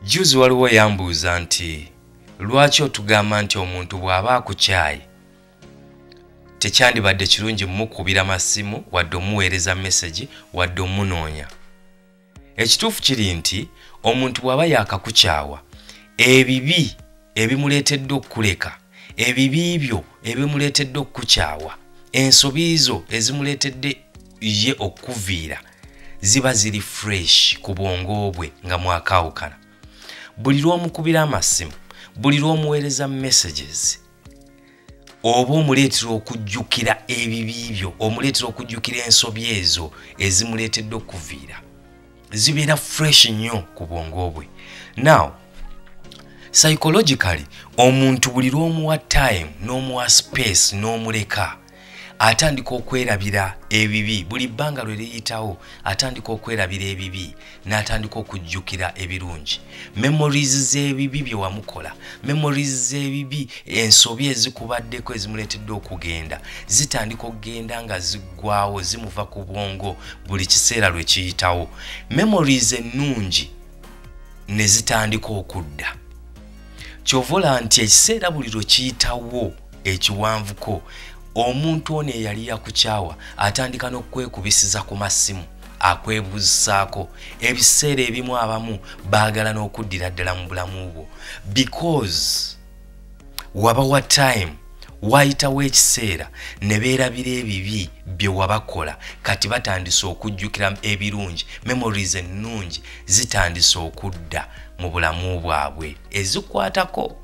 Juzi waliwo yambuuza nti lwaki otugamba nti omuntu bw'aba akukyaye tekyandibadde kirungi mukubira masimu wadde omuweereza message wadde omunoonya. Ekituufu kiri nti omuntu bw'aba yakakukyawa ebibi ebimuleetedde okukuleka, ebibi byo ebimuleetedde okukukyawa, ensobi zo ezimuleetedde ye okuviira ziba ziri fresh ku bwongo bwe nga mwakaawukana. Buli lw'omukubira amasimu, buli lw'omuweereza messages, oba omuleetera okujjukira ebibi byo, omuleetera okujjukira ensobi ezo ezimuleetedde okuviira, zibeera fresh nnyo ku bwongo bwe. Now, psychologically, omuntu buli lw'omuwa time n'omuwa space n'omuleka atandika okwerabira ebibi. Buli bbanga lwe liyitawo atandika okwerabira ebibi n'atandika okujjukira ebirungi. Memories z'ebibi bye wamukola, memories z'ebibi, ensobi ezikubaddeko ezimuleetedde okugenda zitandika okugenda nga ziggwawo, zimuva ku bwongo buli kiseera lwe kiyitawo. Memories ennungi ne zitandika okudda. Kyovola nti ekiseera buli lwe kiyitawo ekiwanvuko, omuntu ono eyali yakukyawa atandika n'okwekubisiza ku masimu, akwebuuzisaako. Ebiseera ebimu abamu baagala n'okuddira ddala mu bulamu bwo because wabawa time, wayitawo ekiseera ne beerabira ebibi bye wabakola, kati batandise okujjukira ebirungi. Memories ennungi zitandise okudda mu bulamu bwabwe ezikwatako